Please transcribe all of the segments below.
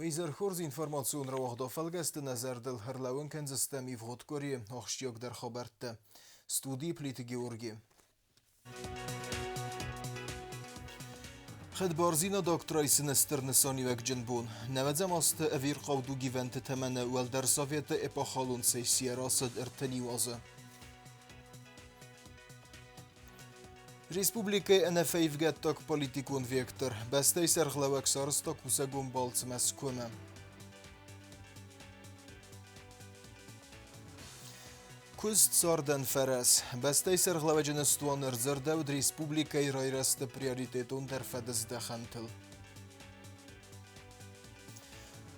Mejzerchorz információn rawahda felgeszte nezerdel herlewen kenzesztemi vhodkori achstiak der Chaberte. Studi Pliti Georgi. Xedbarzina doktoraj sinisternisaniwek džinbun. Nevedzem azt evir qavdu givente temene uel der Soviete epochalun sejsiera sed irteniwaze. Respublikai NFA vgettak politikun vektor. Bestej serhlevek sarstak usegun balc meskume. Kust Sarden Feres. Bestej serhlevegjen stuan erzerdevd Respublikai rajreste prioritetun der fedez dechentel.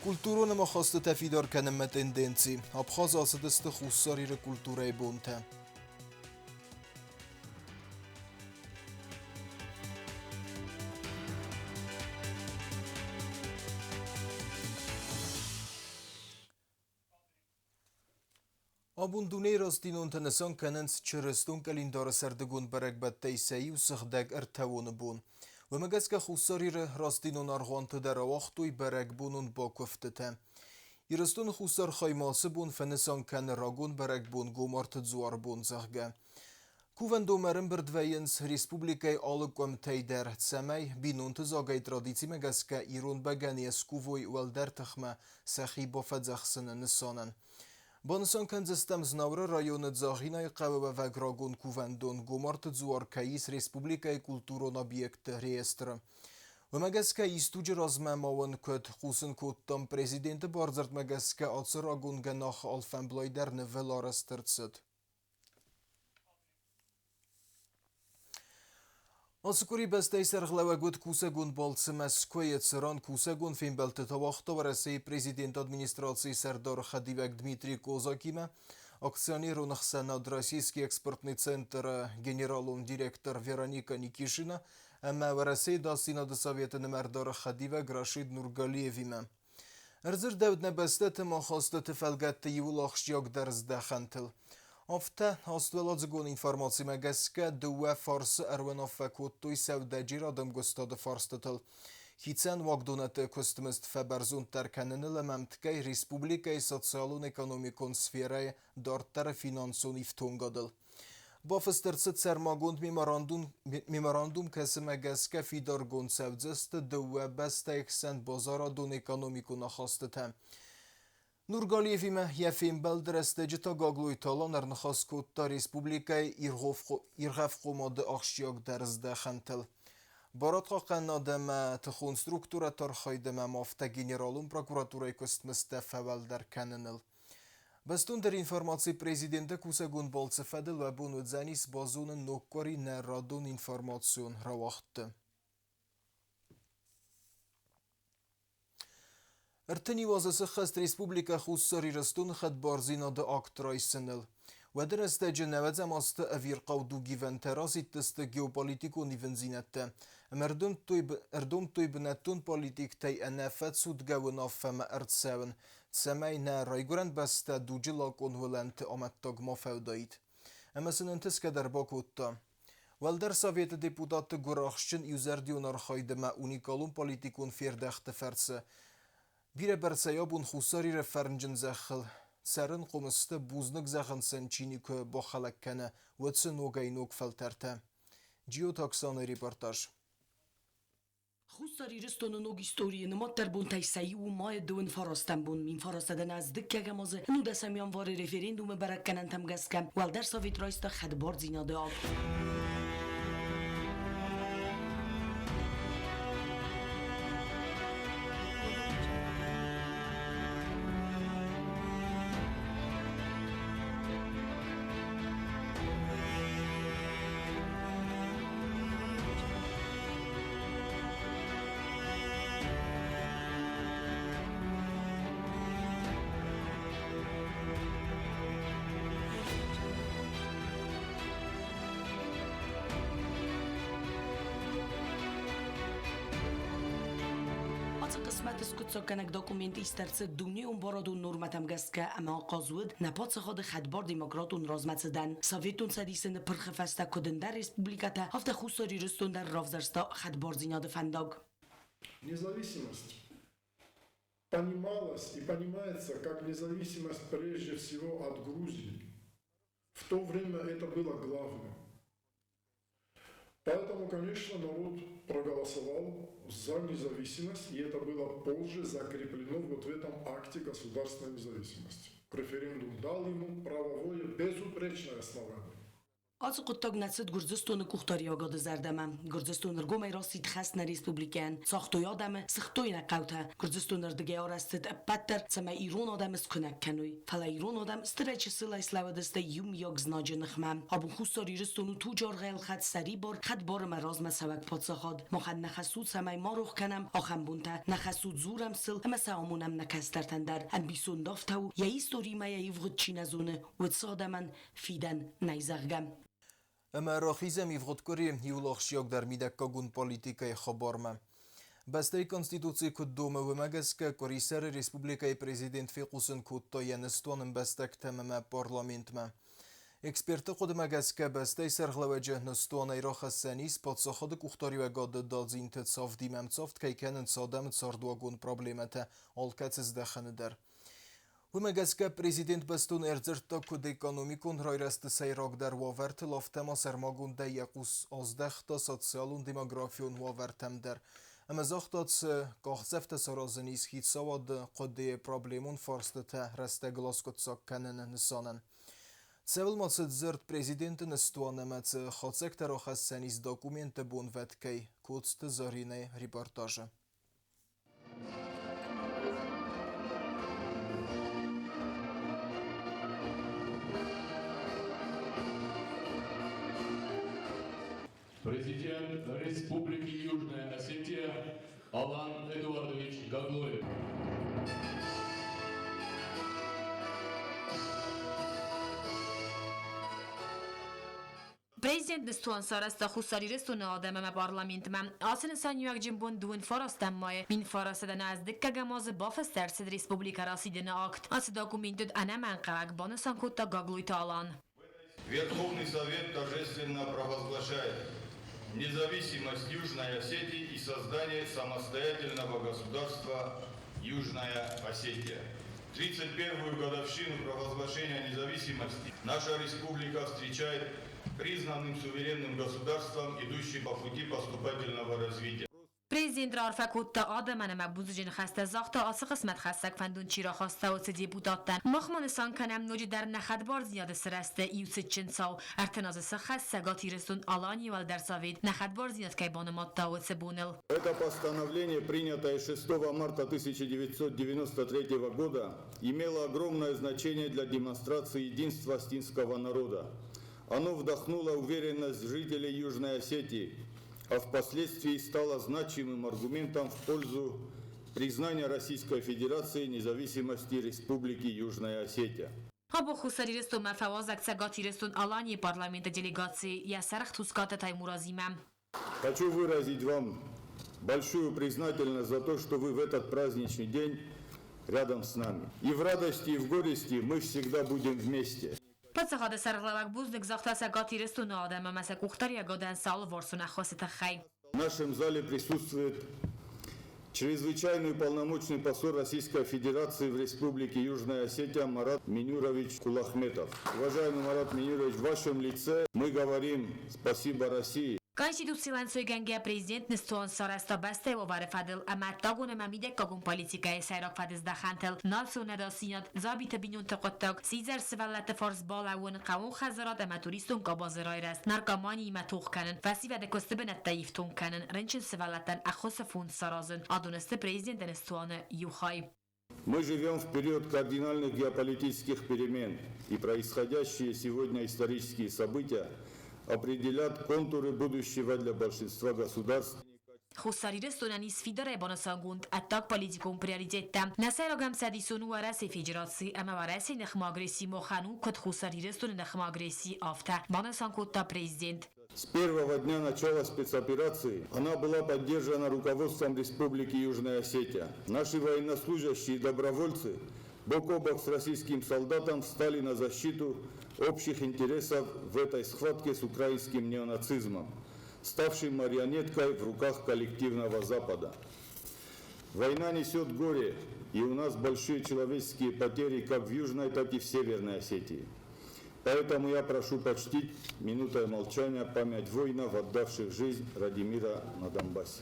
Kulturun machaste tefidar kenemme tendenci. Abkhaz asedeste khussarire kulturai bunte. Abundunei rastinun tenesan kenens çırıstun kalindara serdegun berekbet teyseyi u sıxdeg ertevun bun. Ve megeske khussarire rastinun arğantı der avaxtuy berekbunun bakıftete. İrastun khussar xayması bun fenesan ken ragun berekbun gomartı zuar bun zahge. Kuvendomerin birdvejens Respublikai alıkwem teyder tsemey binun tızagay tradici megeske irun begeni eskuvoy welder tıxme sehi bafedzaxsını nisanen. Banısan kenzestem znavra rayonu Zahinay qavve vegragun kuvendon gomartı zuar kayis Respublikai kulturon obiekt rejestra. Ve megeske istuci razmemavan köt xusun kuttam prezidenti barzart megeske atsır agun genach alfenblajder nevel arastırtsit. Asukuri bestej serhlevegud kusegun balcimes kojet seran kusegun finbelte tavaxta varasej prezident administracji Serdar Khadivek Dmitri Kozakime, akcionerun Senat Российский экспортный центр генералун директор Вероника Никишина, ama varasej da Sinad Sovetini Merdar Khadivek Rashid Nurgaliyevime. Erzir devdne bestet mahastet felgette yul axşyak derz dechentel. Afte hastveladzegon informaci megeske due farsı ervenaffe kottoy sevdecir adam göstade farstetel. Hicen vagdonete köstmest feberzun terkenenil memtkej Respublikai socialun ekonomikon sferai dartere finanson iftongadil. Bafestercet sermagont memorandum kesi megeske fidargon sevdzeste due bestejksen bazaradon ekonomikon ahastetem. Nurgaliyevime jefim belderesteci tagagloy talan ernhaskotta Respublikai irhafqomade axşyak derzde xentel. Baratqa qennademe tixun struktura tarxaydeme mafte generalun prokuraturaj köstmeste fevelder kenenil. Bestun der informaci prezidente kusegun balce fedel ve bunu zenis bazunun nokkari nerradun informasyon ravaxtı. Erteni vazası xest Respublika xussari rastun xedbarzina de aktraj senil. Weder estece nevedzem astı evir qavdu given terazitiste geopolitiku nivenzinette. Erdum toy benettun politik tey enefet sudgevun affeme ertsevin. Tsemey ne rajgurend beste dujilak onvulente amettag mafevdait. Emesinin tiskeder bakutta. Welder Soviet deputatı guraxşin yüzerdiyon arxaydeme unikalun politikun firdexte ferse. Bire berseyabun xusarire ferncin zexil. Serin qomiste buznik zexin sençini ke baxalekkene vetsin ogaynok felterte. Geotaksani reportaj. Xussari ristonun og istorien matter bun tejsei u maj dun farastan bun min farastaden az dikka gamazı nu da samyan var referendum barakkenen temgeskem Welder Soviet Reista xedbar zinade ak. قسمت skutsokenek dokument isterce dunium borodun normatem geske ama qazud na patsxad xadbar demokratun rozmatsedan Sovetun sadisin perxefesta kodender respublikata hafta khusari ristonder ravzarsta xadbar zinad fandag. Независимость понималась и понимается как независимость прежде всего от Грузии. В то время это было главным. Поэтому, конечно, народ проголосовал за независимость, и это было позже закреплено вот в этом акте государственной независимости. Референдум дал ему правовое безупречное основание. Az قطاق نسد گرزستون کوختاری آگاد زردم گرزستون رگومی راستید خست ریسپوبلیکن ساختوی آدم سختوی نقوته گرزستون ردگی آرستد پتر سما ایرون آدم اسکنک کنوی فلا ایرون آدم استرچ سلا اسلاو دسته یوم یاگ زناج نخمم ابو خوستاری رستونو تو جار غیل خد سری خد بار مراز مسوک پادساخاد ما خد نخسود سمای ما روخ کنم آخم بونته نخسود زورم سل اما سامونم نکستر تندر ام بیسون دافتو یه ایستوری ما یه یفغد چی نزونه و من فیدن نیزغگم اما راخیزه میفغد کری یولاخشیاک در میدکاگون پالیتیکای خبارمه. بسته کنستیتوسی کد دومه و مگسکه کری سر ریسپوبلیکای پریزیدنت فیقوسن کد تا ینستوانم بستک تمامه پارلامنت ما. اکسپرت خود مگسکه بسته سرغلوجه نستوانه را خستنیس پادسا خود کختاری و گاد دالزین تتصاف دیمم صافت که کنن سادم ساردواگون پرابلیمت آلکت ازدخنه در. و مگسکه پریزیدنت بستون ارزرتا کد اکانومیکون رای رست سیراک در واورت لافتما سرماگون ده یقوس ازدختا سوسیالون دیموگرافیون واورتم در اما زاختات کاخزفت سرازنیس هیت سواد قده پرابلیمون فارسته رسته گلاسکت ساکنن نسانن. سوال مصد زرد پریزیدنت نستوانه مت خاصک تراخ سنیز داکومنت بون ودکی کودست زارینه ریپورتاژه. Президент Республики Южная Осетия Алан Эдуардович Гаглоев. Президент Нестуан Сараста Хусари Рестуна Адама парламент мам Асен Санюак Джимбон дуин фарастам май мин фарастадана از دکه گماز باف سرسد ریسپوبلیکا راسیدن акт از документود انا منقرق بانسان کوتا گاگلوی تالان Верховный Совет торжественно провозглашает независимость Южной Осетии и создание самостоятельного государства Южная Осетия. 31-ю годовщину провозглашения независимости наша республика встречает признанным суверенным государством, идущим по пути поступательного развития. Президент رارفه کوتا آدم انما بوزجین خسته زاخته آسه قسمت خستک فندون چی را خواسته و سدی بوداتن مخمانستان کنم نوجی در نخدبار زیاد سرسته ایوس چنساو ارتناز سخست سگاتی رستون آلانی ول در ساوید نخدبار زیاد که بانماتا و سبونل. Это постановление, принятое 6 марта 1993 года, имело огромное значение для демонстрации единства осетинского народа. Оно вдохнуло уверенность жителей Южной Осетии, а впоследствии стало значимым аргументом в пользу признания Российской Федерации независимости Республики Южная Осетия. Або Хусари рестун мафавазак сагати рестун алани парламента делегации я сарах туската таймуразимам. Хочу выразить вам большую признательность за то, что вы в этот праздничный день рядом с нами. И в радости, и в горести мы всегда будем вместе. پس سرغلوک بوزنک زاخته سگاتی رستون آدم مسا کوختاری گادن سال ورسون خواست خی. В нашем зале присутствует чрезвычайный полномочный посол Российской Федерации в Республике Южная Осетия Марат Минюрович Кулахметов. Уважаемый Марат Минюрович, в вашем лице мы говорим спасибо России. Конституциялан сөйгенге президент Нестуан Сараста басте و ورفدل اما تاگون ممیده کاگون پالیتیکای سیراک فدز دخانتل نالسو نداسیاد زابیت بینون تقطاق سیزر سوالت فرز بالاون قوون خزرات اما توریستون کا بازرای رست نرکامانی متوخ کنن فسی و دکسته بنت تایفتون کنن رنچن سوالتن اخوص فون سرازن آدونسته президент Нестуан юхай. Мы живем в период кардинальных геополитических перемен, и происходящие сегодня исторические события определят контуры будущего для большинства государств. Хусари рестонани сфидare бонасангунд аттак политикум приоритетта. Насерогам садисону вараси федерации ама вараси нахмагреси мохану код хусари рестон нахмагреси афта. Бонасангутта президент. С первого дня начала спецоперации она была поддержана руководством Республики Южная Осетия. Наши военнослужащие и добровольцы бок о бок с российским солдатом встали на защиту общих интересов в этой схватке с украинским неонацизмом, ставшим марионеткой в руках коллективного Запада. Война несет горе, и у нас большие человеческие потери как в Южной, так и в Северной Осетии. Поэтому я прошу почтить минутой молчания память воинов, отдавших жизнь ради мира на Донбассе.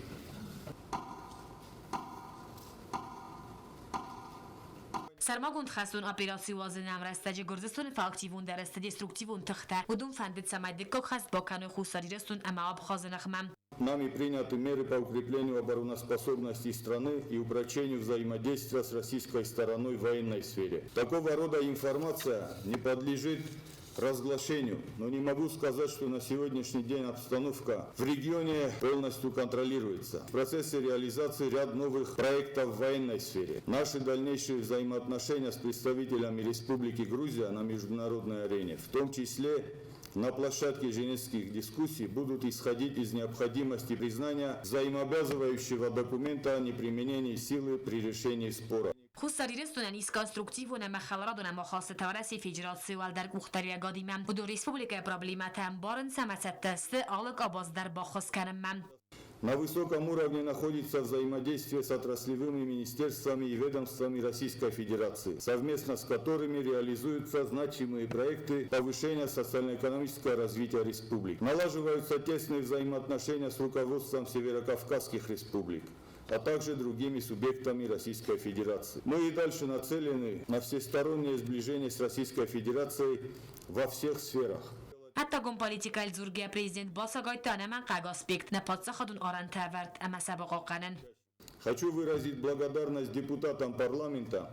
سرماگوند خستون اپراسیون نمرسته گرزستون فاکتیون درست دسترکتیون تخته ودون فندت سمدک خست با کنو خوساری رستون اما آب خازنخمم. Нами приняты меры по укреплению обороноспособности страны и упрочению взаимодействия с российской стороной в военной сфере. Такого рода информация не подлежит разглашению, но не могу сказать, что на сегодняшний день обстановка в регионе полностью контролируется. В процессе реализации ряд новых проектов в военной сфере. Наши дальнейшие взаимоотношения с представителями Республики Грузия на международной арене, в том числе на площадке женевских дискуссий, будут исходить из необходимости признания взаимообязывающего документа о неприменении силы при решении спора. خوستاری رستون نیز کانسترکتیو و نمخالراد و نمخواست تورسی فیجراسیوال در مختاری گادیمم و دو республика проблематам барын самацаттасты алык абаздар бахыс каныммам. На высоком уровне находится взаимодействие с отраслевыми министерствами и ведомствами Российской Федерации, совместно с которыми реализуются значимые проекты повышения социально-экономического развития республик. Налаживаются тесные взаимоотношения с руководством северокавказских республик, а также другими субъектами Российской Федерации. Мы и дальше нацелены на всестороннее сближение с Российской Федерацией во всех сферах. حتی گم پالیتیکال زورگی президент باساگای تانمان قاگاسپیکت نپادسا خودون آران تاورد اما سبقا قنن. Хочу выразить благодарность депутатам парламента,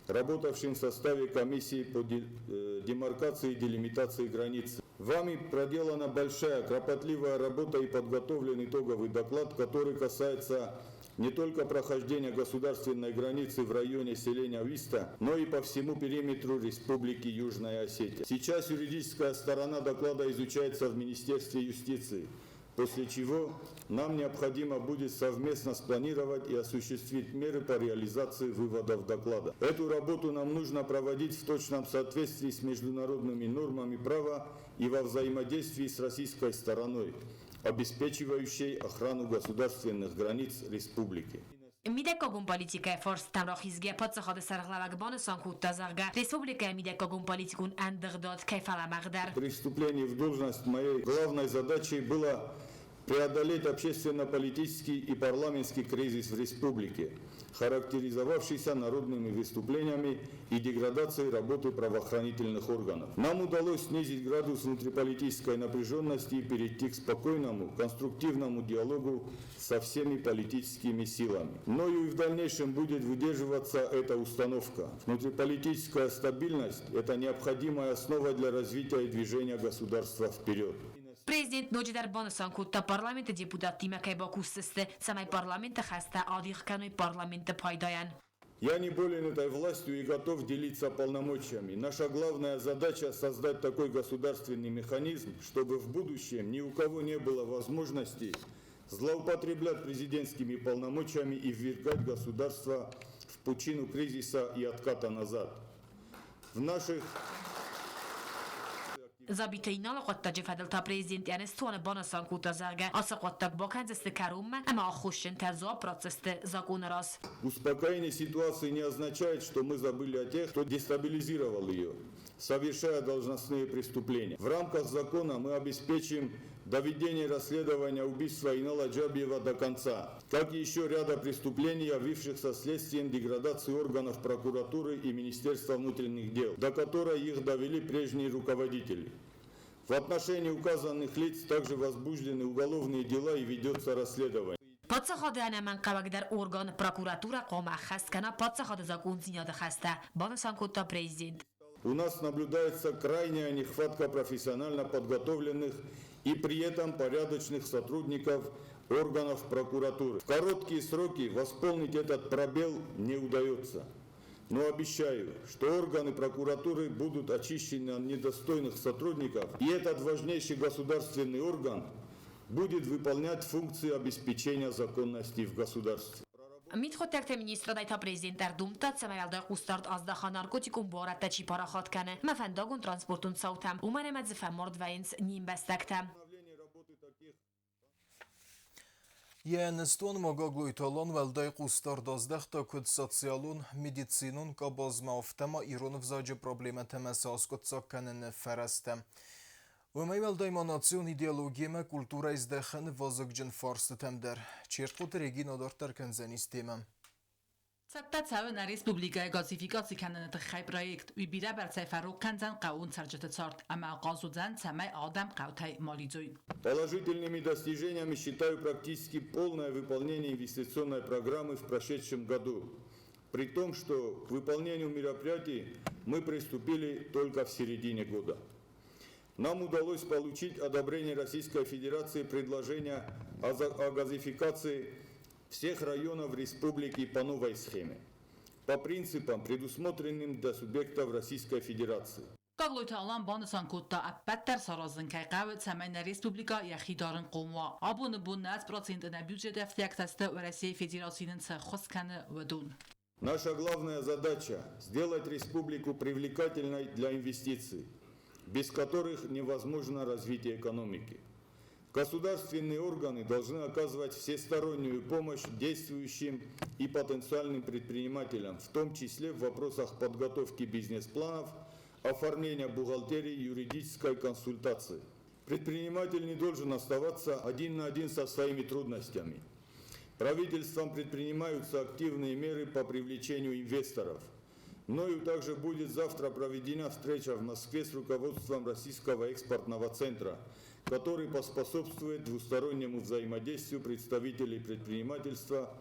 работавшим в составе комиссии по демаркации и делимитации границ. Вами проделана большая, кропотливая работа и подготовлен итоговый доклад, который касается не только прохождения государственной границы в районе селения Виста, но и по всему периметру Республики Южная Осетия. Сейчас юридическая сторона доклада изучается в Министерстве юстиции, после чего нам необходимо будет совместно спланировать и осуществить меры по реализации выводов доклада. Эту работу нам нужно проводить в точном соответствии с международными нормами права и во взаимодействии с российской стороной, обеспечивающей охрану государственных границ республики. میدکاگون پالیتیکای فارس تمراخیزگی پادسخاد سرغلوگبان سانکوت تازغا республика میدکاگون پالیتیکون اندغداد کیفالا مقدر. При вступлении в должность моей главной задачей было преодолеть общественно-политический и парламентский кризис в республике, характеризовавшийся народными выступлениями и деградацией работы правоохранительных органов. Нам удалось снизить градус внутриполитической напряженности и перейти к спокойному, конструктивному диалогу со всеми политическими силами. Мною и в дальнейшем будет выдерживаться эта установка. Внутриполитическая стабильность – это необходимая основа для развития и движения государства вперед. Президент Ноджидар Бонсанкут парламент депутат Тимакай Бакустысты, самай парламент хаста адих кануй парламент пайдаян. Я не болен этой властью и готов делиться полномочиями. Наша главная задача – создать такой государственный механизм, чтобы в будущем ни у кого не было возможности злоупотреблять президентскими полномочиями и ввергать государство в пучину кризиса и отката назад. В наших Zabitejnal qottaj fadil ta prezident yani stone bonasan kutazarga asa qottak bokanzeste karumma ama khushin tazo процесте закона раз. Успокоение ситуации не означает, что мы забыли о тех, кто дестабилизировал ее, совершая должностные преступления. В рамках закона мы обеспечим доведение расследования убийства Инала Джабиева до конца, как и еще ряда преступлений, явившихся следствием деградации органов прокуратуры и Министерства внутренних дел, до которой их довели прежние руководители. В отношении указанных лиц также возбуждены уголовные дела и ведется расследование. پادسخاد انمان قوگ در ارگان پروکوراتور قوم خست کنه پادسخاد زاگون زیاد خسته بانسان کتا президент. У нас наблюдается крайняя нехватка профессионально подготовленных и при этом порядочных сотрудников органов прокуратуры. В короткие сроки восполнить этот пробел не удается. Но обещаю, что органы прокуратуры будут очищены от недостойных сотрудников, и этот важнейший государственный орган будет выполнять функции обеспечения законности в государстве. میتخواد ministra dajta prezident در دومتات سمایل قوستارد از داخل نارکوتیکون بارت چی پاراخات کنه مفنداگون ترانسپورتون صوتم اومنه مدزفه مرد وینس نیم بستکتم. Янстон могоглуй талон валдай қустар доздах та куд социалун, медицинун ка базма офтама ирон взаджи проблема темаса аскотсак канен фересте. Вымай валдай манацион идеологияма культура издахын вазыгджин фарсты темдер. Чирқут регина дартар канзанис темам. Цаттацавы на республикай газификаци кананаты хай проект уй бира бар цайфару канзан қаун царджаты царт, ама газудзан цамай адам қаутай малидзуй. Положительными достижениями считаю практически полное выполнение инвестиционной программы в прошедшем году, при том, что к выполнению мероприятий мы приступили только в середине года. Нам удалось получить одобрение Российской Федерации предложения о газификации всех районов республики по новой схеме, по принципам, предусмотренным для субъектов Российской Федерации. Qagluyta alan banusan kutta appatter sarazın kay qavit samayna respublika yaxidarın qomwa. Abunu bu 10% на бюджет ефтектасты в России Федерацийның цехосканы ведун. Наша главная задача – сделать республику привлекательной для инвестиций, без которых невозможно развитие экономики. Государственные органы должны оказывать всестороннюю помощь действующим и потенциальным предпринимателям, в том числе в вопросах подготовки бизнес-планов, оформления бухгалтерии и юридической консультации. Предприниматель не должен оставаться один на один со своими трудностями. Правительством предпринимаются активные меры по привлечению инвесторов. Мною также будет завтра проведена встреча в Москве с руководством Российского экспортного центра, который поспособствует двустороннему взаимодействию представителей предпринимательства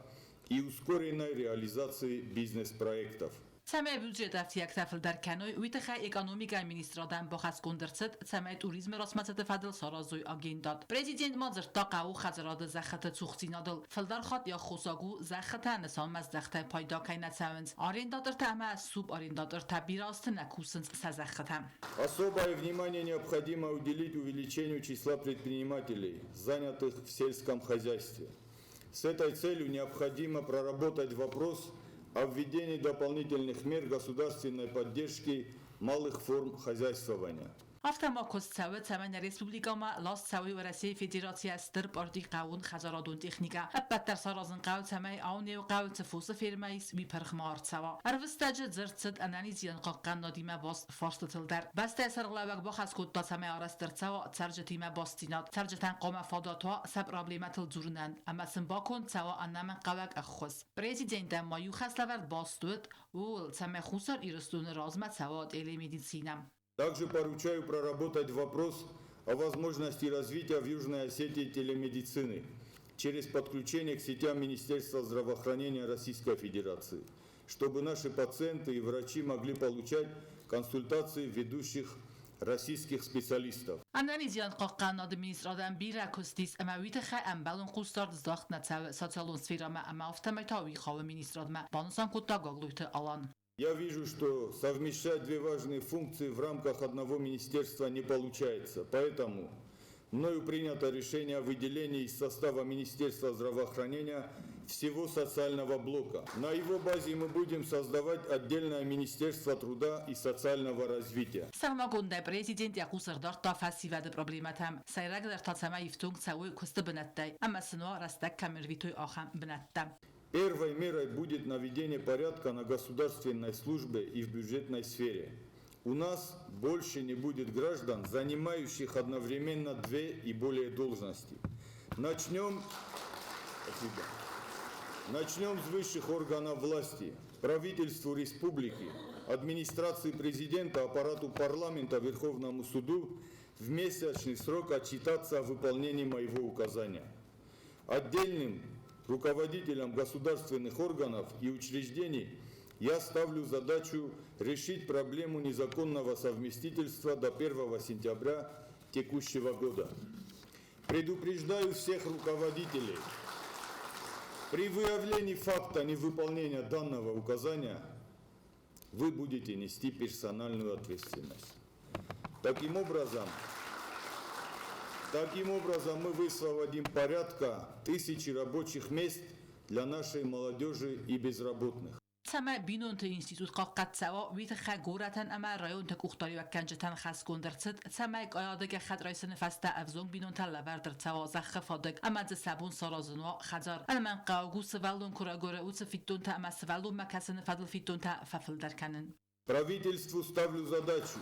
и ускоренной реализации бизнес-проектов. Цамай бюджет ефтектафл дар каной уйтахай экономика министрадан бахас кондерцет цамай туризм расмацет фадл саразуй агендат. Президент мазыр тақау хазарады захата цухтинадл. Фалдар хат я хусагу захата насан маздахта пайда кайнат савенс. Арендатор тама суб арендатор табираст накусенс сазахата. Особое внимание необходимо уделить увеличению числа предпринимателей, занятых в сельском хозяйстве. С этой целью необходимо проработать вопрос о введении дополнительных мер государственной поддержки малых форм хозяйствования. Автомакос цавы цамайна республикама ласт цавы в России Федерация стыр парти қаун хазарадун техника. Аппаттар саразын қау цамай аунеу қау цифусы фермайс випархмар цава. Арвыстажы зырцыд анализиян қаққан надима бас фарстытылдар. Бастай сарғлавак бахас кутта цамай арастыр цава царжатима бастинат. Царжатан қома фадатуа саб проблематыл зурунан. Амасын бакон цава аннаман қавак аххуз. Президентам маю хаславард бастуд ул цамай хусар ирыстуны разма цава телемедицинам. Также поручаю проработать вопрос о возможности развития в Южной Осетии телемедицины через подключение к сетям Министерства здравоохранения Российской Федерации, чтобы наши пациенты и врачи могли получать консультации ведущих российских специалистов. Анализиян қаққан администрадан бира кустис амавитха амбалун қустар здахт на социалун сферама ама автоматауи хавы министрадма банусан кутта гаглуйты алан. Я вижу, что совмещать две важные функции в рамках одного министерства не получается, поэтому мною принято решение о выделении из состава Министерства здравоохранения всего социального блока. На его базе мы будем создавать отдельное Министерство труда и социального развития. Сармагунда президент якусардар та фасивады проблематам. Сайрагдар та сама ифтунг цауи кусты бинаттай. Ама сынуа растак камервитуй ахам бинаттам. Первой мерой будет наведение порядка на государственной службе и в бюджетной сфере. У нас больше не будет граждан, занимающих одновременно две и более должности. Начнем с высших органов власти, правительству республики, администрации президента, аппарату парламента, Верховному суду в месячный срок отчитаться о выполнении моего указания. Отдельным руководителям государственных органов и учреждений я ставлю задачу решить проблему незаконного совместительства до 1 сентября текущего года. Предупреждаю всех руководителей, при выявлении факта невыполнения данного указания вы будете нести персональную ответственность. Таким образом, мы высвободим порядка 1000 рабочих мест для нашей молодежи и безработных. سما بینون تا اینستیتوت قاقت سوا ویت خگورتن اما رایون تا کوختاری و کنجتن خسکون درست سما یک آیاده که خد رایس نفسته افزون بینون تا لور در سوا زخ فادک اما ز سبون سالازنوا خزار اما من قاگو سوالون کراگوره او سفیتون تا اما سوالون مکسن فضل فیتون تا ففل درکنن. Правительству ставлю задачу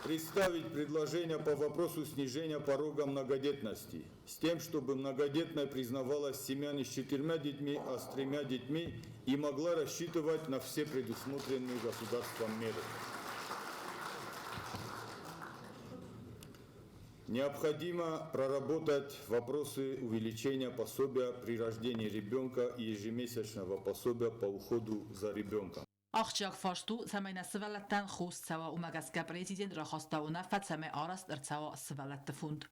представить предложение по вопросу снижения порога многодетности с тем, чтобы многодетная признавалась семьями с 4 детьми, а с 3 детьми и могла рассчитывать на все предусмотренные государством меры. Необходимо проработать вопросы увеличения пособия при рождении ребенка и ежемесячного пособия по уходу за ребенком. Ахчак фашту самайна свалаттан хост сава умагасκα президент рахастауна фатсаме араст рцава свалатт фонд.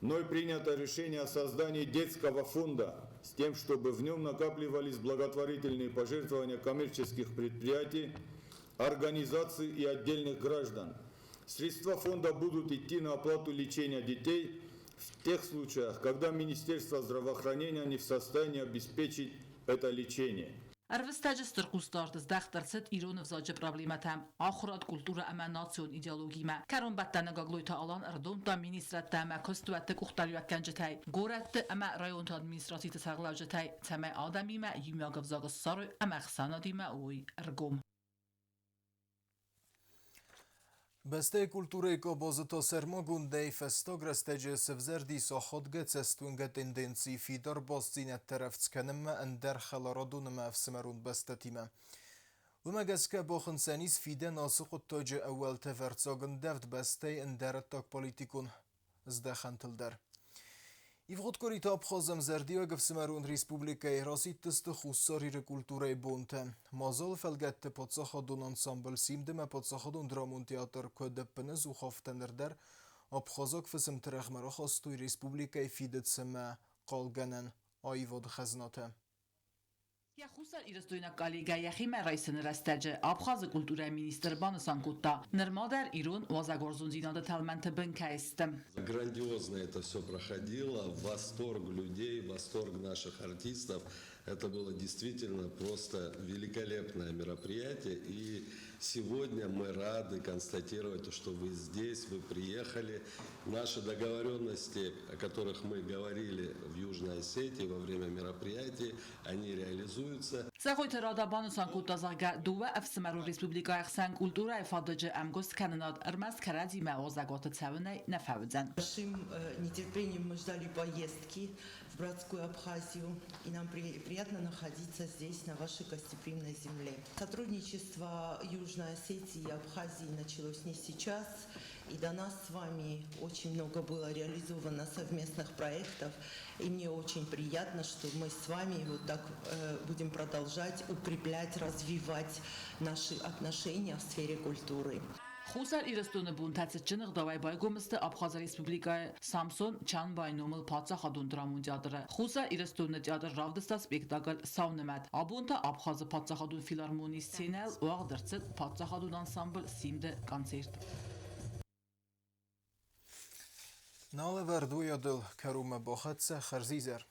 Мной принято решение о создании детского фонда с тем, чтобы в нем накапливались благотворительные пожертвования коммерческих предприятий, организаций и отдельных граждан. Средства фонда будут идти на оплату лечения детей в тех случаях, когда Министерство здравоохранения не в состоянии обеспечить это лечение. Арвестаج стرкустарт з дخترцت ایران وزاج پرابلماتم آخرات کلتور اما ناسیون ایدئولوژی ما کرون بدتن گاگلوی تا الان اردوم تا مینیسترات تام کستوات کختاری و کنجتای گورت اما رایون تا administraتی تساقلاجتای تام آدمی ما یمیاگ وزاگ سر اما خسانادی ما اوی ارگوم. Beste kultury kobozyto sermogundej festogrestegje sevzerdi sochodge cestунge tendencji fidor boscine terevtskenem ender khalarodunma fsmerun bestetime. Umegeske bochen senis fide nasıquttoje awal tevertsogen devt beste ender tak politikun zdekhantilder. Ivrodkorita abkhazem zerdiog fsmerun respublikay rasitist khussari kulturay bonte. Mazal felgette podsakhadun ensemble simdeme podsakhadun dramun teatr kodepnes u khaftenerder abkhazak fsem trekhmara khastoy respublikay fidetsema qalganen ayvod khaznate. یا خوصر ایرستوینا کالیگا یخیم رئیسن رستجه آبخاز کلتور مینیستر بانسان کوتا نرمادر ایران وازگورزون زیناده تلمنت بنکایستم. Грандиозно это все проходило, восторг людей, восторг наших артистов. Это было действительно просто великолепное мероприятие. И сегодня мы рады констатировать, что вы здесь, вы приехали. Наши договоренности, о которых мы говорили в Южной Осетии во время мероприятий, они реализуются. Захойт رادا بانسان کوتا زاگا دو افسمرو республика اخسان культура افادجه امگوست کنناد ارمز کرازی موازگات تساونه نفوزن. Большим нетерпением мы ждали поездки в братскую Абхазию, и нам приятно находиться здесь, на вашей гостеприимной земле. Сотрудничество Южной Осетии и Абхазии началось не сейчас, и до нас с вами очень много было реализовано совместных проектов, и мне очень приятно, что мы с вами вот так будем продолжать укреплять, развивать наши отношения в сфере культуры. خوصر ایرستون بون تاتچنق دوای بای گومسته آبخاز республика سامسون چند بای نومل پاتسا خادون درامون جادره خوصر ایرستون جادر راودستا سپیکتاگل ساونمد آبون تا آبخاز پاتسا خادون فیلارمونی سینل و آغدرچت پاتسا خادون انسامبل سیمده کانسرت. Nale verduja dil kerume bohatse kharzizer.